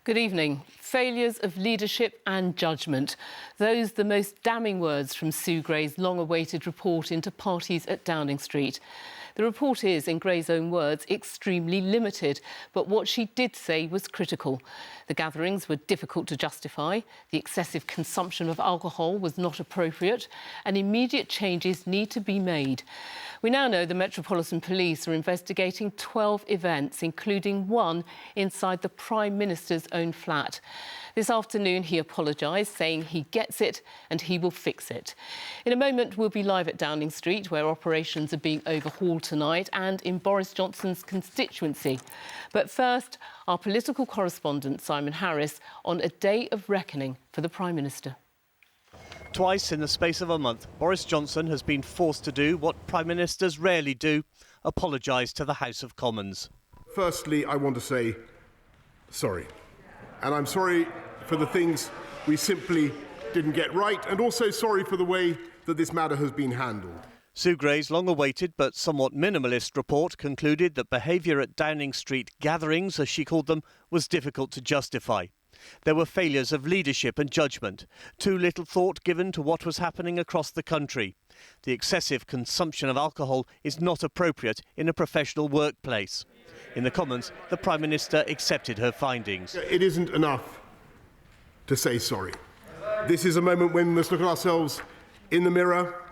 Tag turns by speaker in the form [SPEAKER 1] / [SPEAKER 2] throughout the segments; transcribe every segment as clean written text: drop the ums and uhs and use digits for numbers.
[SPEAKER 1] Good evening. Failures of leadership and judgment. Those the most damning words from Sue Gray's long-awaited report into parties at Downing Street. The report is, in Gray's own words, extremely limited, but what she did say was critical. The gatherings were difficult to justify, the excessive consumption of alcohol was not appropriate, and immediate changes need to be made. We now know the Metropolitan Police are investigating 12 events, including one inside the Prime Minister's own flat. This afternoon, he apologised, saying he gets it and he will fix it. In a moment, we'll be live at Downing Street, where operations are being overhauled tonight, and in Boris Johnson's constituency. But first, our political correspondent, Simon Harris, on a day of reckoning for the Prime Minister.
[SPEAKER 2] Twice in the space of a month, Boris Johnson has been forced to do what Prime Ministers rarely do, apologise to the House of Commons.
[SPEAKER 3] Firstly, I want to say sorry. And I'm sorry for the things we simply didn't get right, and also sorry for the way that this matter has been handled.
[SPEAKER 2] Sue Gray's long-awaited but somewhat minimalist report concluded that behaviour at Downing Street gatherings, as she called them, was difficult to justify. There were failures of leadership and judgment, too little thought given to what was happening across the country. The excessive consumption of alcohol is not appropriate in a professional workplace. In the Commons, the Prime Minister accepted her findings.
[SPEAKER 3] It isn't enough to say sorry. This is a moment when we must look at ourselves in the mirror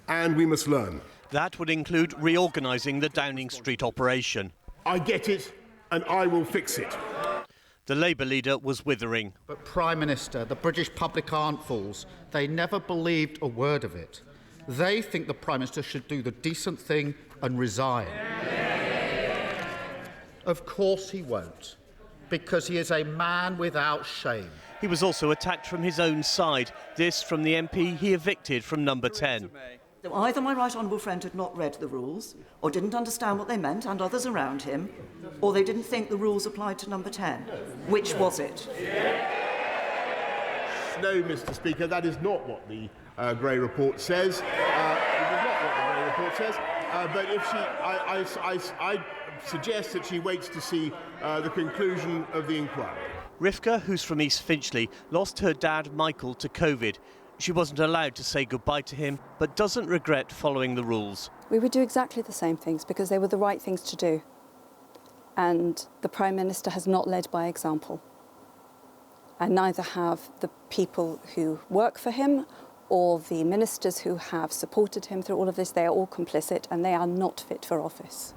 [SPEAKER 3] and we must learn.
[SPEAKER 2] That would include reorganising the Downing Street operation.
[SPEAKER 3] I get it and I will fix it.
[SPEAKER 2] The Labour leader was withering.
[SPEAKER 4] But Prime Minister, the British public aren't fools. They never believed a word of it. They think the Prime Minister should do the decent thing and resign. Of course he won't, because he is a man without shame.
[SPEAKER 2] He was also attacked from his own side. This from the MP he evicted from number 10.
[SPEAKER 5] So either my right honourable friend had not read the rules, or didn't understand what they meant, and others around him, or they didn't think the rules applied to number 10. Which was it?
[SPEAKER 3] No, Mr. Speaker, that is not what the Gray report says. It is not what the Gray report says. But if she, I suggest that she waits to see the conclusion of the inquiry.
[SPEAKER 2] Rivka, who's from East Finchley, lost her dad Michael to COVID. She wasn't allowed to say goodbye to him, but doesn't regret following the rules.
[SPEAKER 6] We would do exactly the same things because they were the right things to do. And the Prime Minister has not led by example. And neither have the people who work for him or the ministers who have supported him through all of this. They are all complicit and they are not fit for office.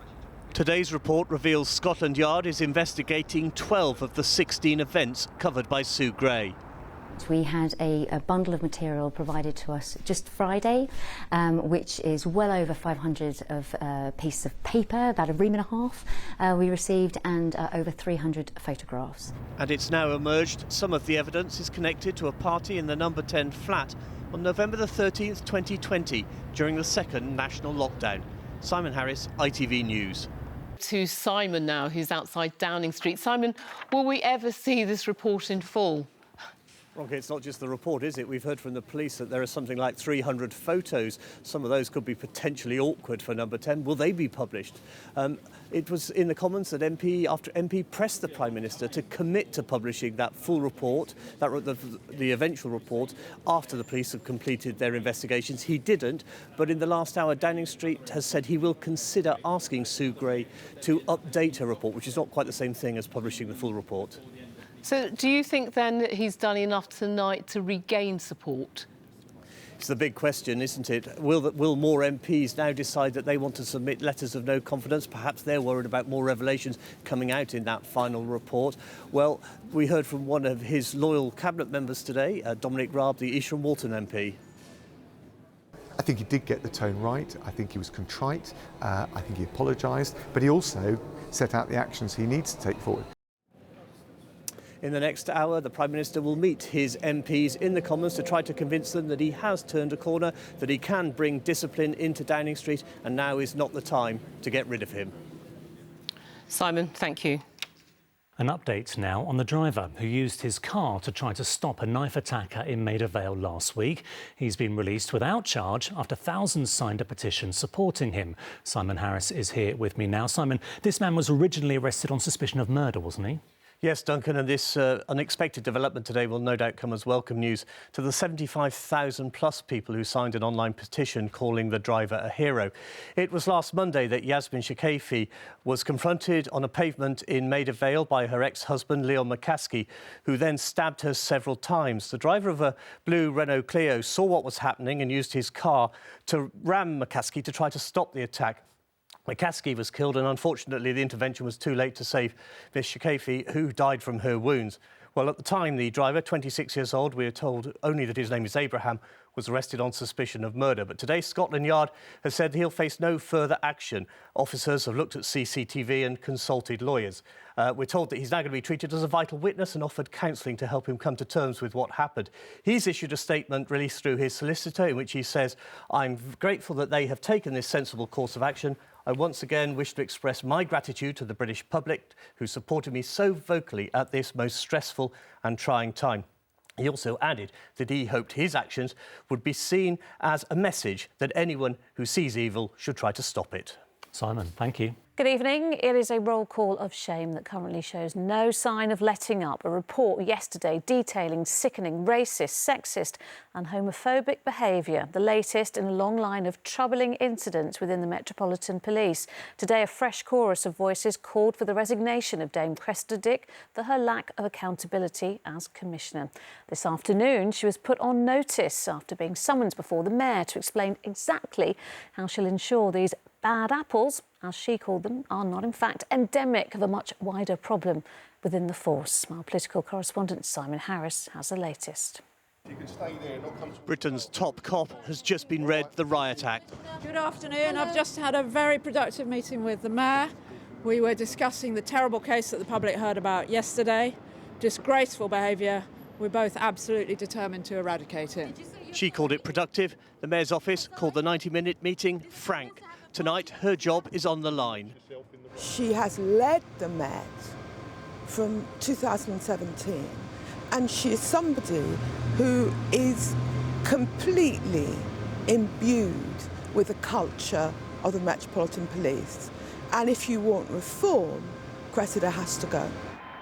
[SPEAKER 2] Today's report reveals Scotland Yard is investigating 12 of the 16 events covered by Sue Gray.
[SPEAKER 7] We had a bundle of material provided to us just Friday, which is well over 500 of pieces of paper, about a ream and a half we received, and over 300 photographs.
[SPEAKER 2] And it's now emerged some of the evidence is connected to a party in the number 10 flat on November the 13th, 2020, during the second national lockdown. Simon Harris, ITV News.
[SPEAKER 1] To Simon now, who's outside Downing Street. Simon, will we ever see this report in full?
[SPEAKER 2] Okay, it's not just the report, is it? We've heard from the police that there are something like 300 photos. Some of those could be potentially awkward for number 10. Will they be published? It was in the Commons that after MP pressed the Prime Minister to commit to publishing that full report, the eventual report, after the police have completed their investigations. He didn't, but in the last hour, Downing Street has said he will consider asking Sue Gray to update her report, which is not quite the same thing as publishing the full report.
[SPEAKER 1] So do you think then that he's done enough tonight to regain support?
[SPEAKER 2] It's the big question, isn't it? Will more MPs now decide that they want to submit letters of no confidence? Perhaps they're worried about more revelations coming out in that final report. Well, we heard from one of his loyal cabinet members today, Dominic Raab, the Eastern Walton MP.
[SPEAKER 8] I think he did get the tone right. I think he was contrite. I think he apologised, but he also set out the actions he needs to take forward.
[SPEAKER 2] In the next hour, the Prime Minister will meet his MPs in the Commons to try to convince them that he has turned a corner, that he can bring discipline into Downing Street, and now is not the time to get rid of him.
[SPEAKER 1] Simon, thank you.
[SPEAKER 9] An update now on the driver who used his car to try to stop a knife attacker in Maida Vale last week. He's been released without charge after thousands signed a petition supporting him. Simon Harris is here with me now. Simon, this man was originally arrested on suspicion of murder, wasn't he?
[SPEAKER 2] Yes, Duncan, and this unexpected development today will no doubt come as welcome news to the 75,000 plus people who signed an online petition calling the driver a hero. It was last Monday that Yasmin Shakaifi was confronted on a pavement in Maida Vale by her ex-husband, Leon McCaskey, who then stabbed her several times. The driver of a blue Renault Clio saw what was happening and used his car to ram McCaskey to try to stop the attack. McCaskey was killed, and unfortunately the intervention was too late to save Ms Shakaifi, who died from her wounds. Well, at the time, the driver, 26 years old, we are told only that his name is Abraham, was arrested on suspicion of murder. But today, Scotland Yard has said he'll face no further action. Officers have looked at CCTV and consulted lawyers. We're told that he's now going to be treated as a vital witness and offered counselling to help him come to terms with what happened. He's issued a statement released through his solicitor in which he says, "I'm grateful that they have taken this sensible course of action. I once again wish to express my gratitude to the British public who supported me so vocally at this most stressful and trying time." He also added that he hoped his actions would be seen as a message that anyone who sees evil should try to stop it.
[SPEAKER 9] Simon, thank you.
[SPEAKER 10] Good evening. It is a roll call of shame that currently shows no sign of letting up. A report yesterday detailing sickening racist, sexist and homophobic behaviour, the latest in a long line of troubling incidents within the Metropolitan Police. Today, a fresh chorus of voices called for the resignation of Dame Cressida Dick for her lack of accountability as Commissioner. This afternoon, she was put on notice after being summoned before the Mayor to explain exactly how she'll ensure these bad apples, as she called them, are not in fact endemic of a much wider problem within the force. Our political correspondent Simon Harris has the latest.
[SPEAKER 2] Britain's top cop has just been read the Riot Act.
[SPEAKER 11] Good afternoon. I've just had a very productive meeting with the Mayor. We were discussing the terrible case that the public heard about yesterday. Disgraceful behaviour. We're both absolutely determined to eradicate it.
[SPEAKER 2] She called it productive. The Mayor's office called the 90-minute meeting frank. Tonight, her job is on the line.
[SPEAKER 12] She has led the Met from 2017, and she is somebody who is completely imbued with the culture of the Metropolitan Police. And if you want reform, Cressida has to go.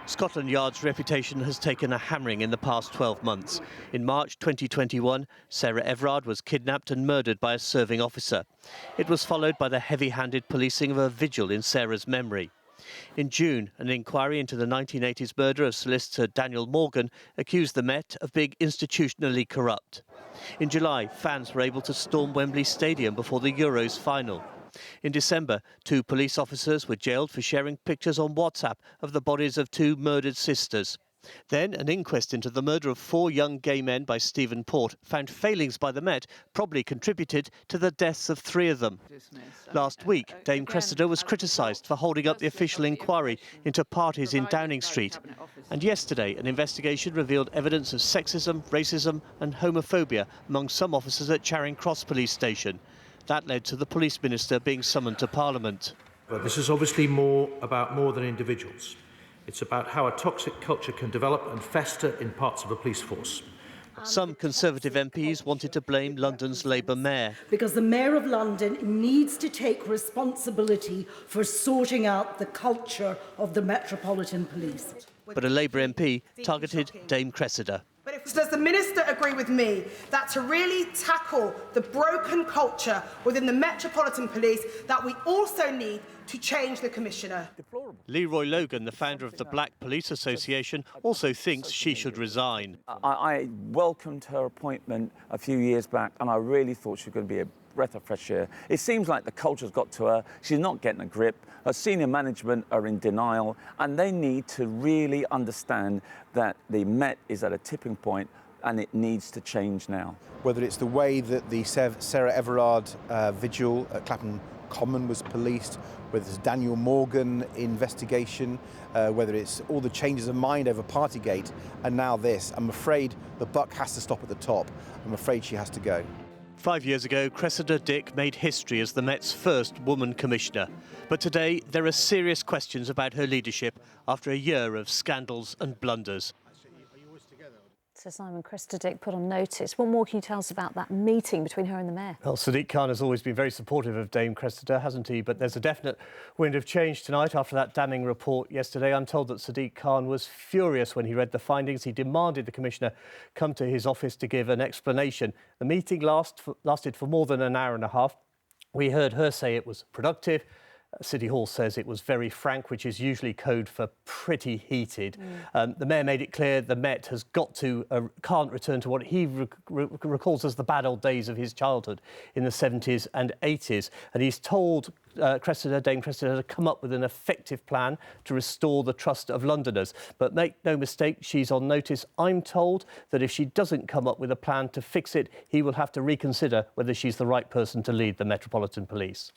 [SPEAKER 2] Scotland Yard's reputation has taken a hammering in the past 12 months. In March 2021, Sarah Everard was kidnapped and murdered by a serving officer. It was followed by the heavy-handed policing of a vigil in Sarah's memory. In June, an inquiry into the 1980s murder of solicitor Daniel Morgan accused the Met of being institutionally corrupt. In July, fans were able to storm Wembley Stadium before the Euros final. In December, 2 police officers were jailed for sharing pictures on WhatsApp of the bodies of 2 murdered sisters. Then, an inquest into the murder of 4 young gay men by Stephen Port found failings by the Met probably contributed to the deaths of 3 of them. Last week, Dame Cressida was criticised for holding up the official inquiry into parties in Downing Street. And yesterday, an investigation revealed evidence of sexism, racism and homophobia among some officers at Charing Cross Police Station. That led to the police minister being summoned to Parliament.
[SPEAKER 13] But this is obviously about more than individuals. It's about how a toxic culture can develop and fester in parts of a police force.
[SPEAKER 2] Some Conservative MPs wanted to blame London's Labour mayor.
[SPEAKER 14] Because the Mayor of London needs to take responsibility for sorting out the culture of the Metropolitan Police.
[SPEAKER 2] But a Labour MP targeted Dame Cressida.
[SPEAKER 15] Does the Minister agree with me that to really tackle the broken culture within the Metropolitan Police, that we also need to change the Commissioner?
[SPEAKER 2] Leroy Logan, the founder of the Black Police Association, also thinks she should resign.
[SPEAKER 16] I welcomed her appointment a few years back, and I really thought she was going to be a breath of fresh air. It seems like the culture's got to her. She's not getting a grip. Her senior management are in denial, and they need to really understand that the Met is at a tipping point and it needs to change now.
[SPEAKER 17] Whether it's the way that the Sarah Everard vigil at Clapham Common was policed, whether it's Daniel Morgan investigation, whether it's all the changes of mind over Partygate, and now this, I'm afraid the buck has to stop at the top. I'm afraid she has to go.
[SPEAKER 2] 5 years ago, Cressida Dick made history as the Met's first woman commissioner. But today, there are serious questions about her leadership after a year of scandals and blunders.
[SPEAKER 10] So Simon, Cressida Dick put on notice. What more can you tell us about that meeting between her and the Mayor?
[SPEAKER 2] Well, Sadiq Khan has always been very supportive of Dame Cressida, hasn't he? But there's a definite wind of change tonight after that damning report yesterday. I'm told that Sadiq Khan was furious when he read the findings. He demanded the Commissioner come to his office to give an explanation. The meeting lasted for more than an hour and a half. We heard her say it was productive. City Hall says it was very frank, which is usually code for pretty heated. The Mayor made it clear the Met has can't return to what he recalls as the bad old days of his childhood in the 70s and 80s. And he's told Dame Cressida to come up with an effective plan to restore the trust of Londoners. But make no mistake, she's on notice. I'm told that if she doesn't come up with a plan to fix it, he will have to reconsider whether she's the right person to lead the Metropolitan Police.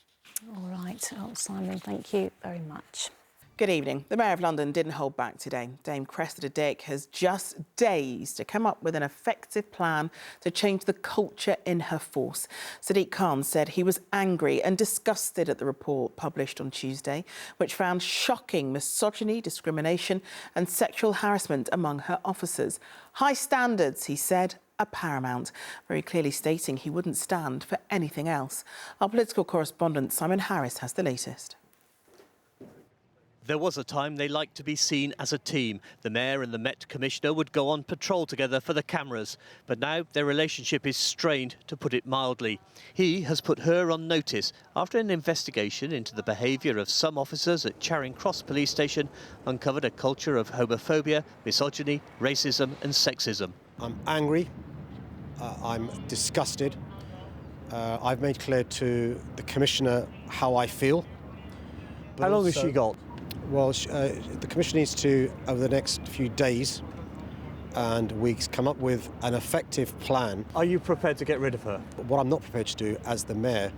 [SPEAKER 10] All right. Oh, Simon, thank you very much.
[SPEAKER 18] Good evening. The Mayor of London didn't hold back today. Dame Cressida Dick has just days to come up with an effective plan to change the culture in her force. Sadiq Khan said he was angry and disgusted at the report published on Tuesday, which found shocking misogyny, discrimination and sexual harassment among her officers. High standards, he said, are paramount, very clearly stating he wouldn't stand for anything else. Our political correspondent Simon Harris has the latest.
[SPEAKER 2] There was a time they liked to be seen as a team. The Mayor and the Met Commissioner would go on patrol together for the cameras. But now their relationship is strained, to put it mildly. He has put her on notice after an investigation into the behaviour of some officers at Charing Cross Police Station uncovered a culture of homophobia, misogyny, racism and sexism.
[SPEAKER 19] I'm angry. I'm disgusted. I've made clear to the Commissioner how I feel.
[SPEAKER 2] How long has she got?
[SPEAKER 19] Well, the Commissioner needs to, over the next few days and weeks, come up with an effective plan.
[SPEAKER 2] Are you prepared to get rid of her?
[SPEAKER 19] What I'm not prepared to do as the Mayor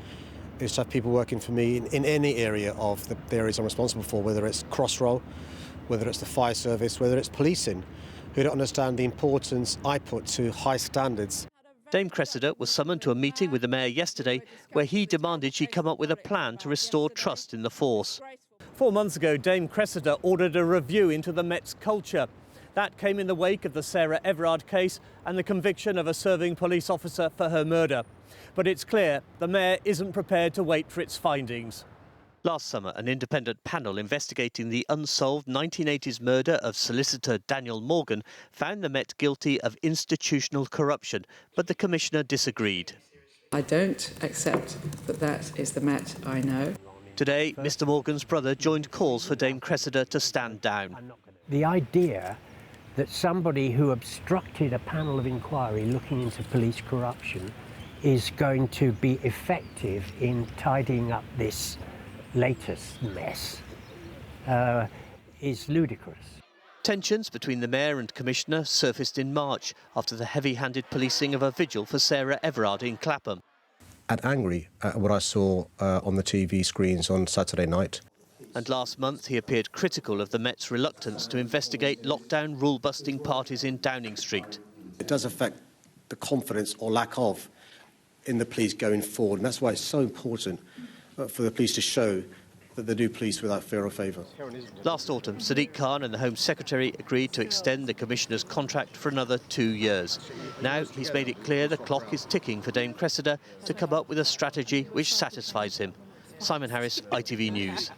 [SPEAKER 19] is to have people working for me in any area of the areas I'm responsible for, whether it's Crossrail, whether it's the fire service, whether it's policing, who don't understand the importance I put to high standards.
[SPEAKER 2] Dame Cressida was summoned to a meeting with the Mayor yesterday where he demanded she come up with a plan to restore trust in the force. 4 months ago, Dame Cressida ordered a review into the Met's culture. That came in the wake of the Sarah Everard case and the conviction of a serving police officer for her murder. But it's clear the Mayor isn't prepared to wait for its findings. Last summer, an independent panel investigating the unsolved 1980s murder of solicitor Daniel Morgan found the Met guilty of institutional corruption, but the Commissioner disagreed.
[SPEAKER 20] I don't accept that that is the Met I know.
[SPEAKER 2] Today, Mr Morgan's brother joined calls for Dame Cressida to stand down.
[SPEAKER 21] The idea that somebody who obstructed a panel of inquiry looking into police corruption is going to be effective in tidying up this latest mess is ludicrous.
[SPEAKER 2] Tensions between the Mayor and Commissioner surfaced in March after the heavy-handed policing of a vigil for Sarah Everard in Clapham.
[SPEAKER 19] I'm angry at what I saw on the TV screens on Saturday night.
[SPEAKER 2] And last month he appeared critical of the Met's reluctance to investigate lockdown rule-busting parties in Downing Street.
[SPEAKER 19] It does affect the confidence or lack of in the police going forward, and that's why it's so important for the police to show that they do police without fear or favour.
[SPEAKER 2] Last autumn, Sadiq Khan and the Home Secretary agreed to extend the Commissioner's contract for another 2 years. Now he's made it clear the clock is ticking for Dame Cressida to come up with a strategy which satisfies him. Simon Harris, ITV News.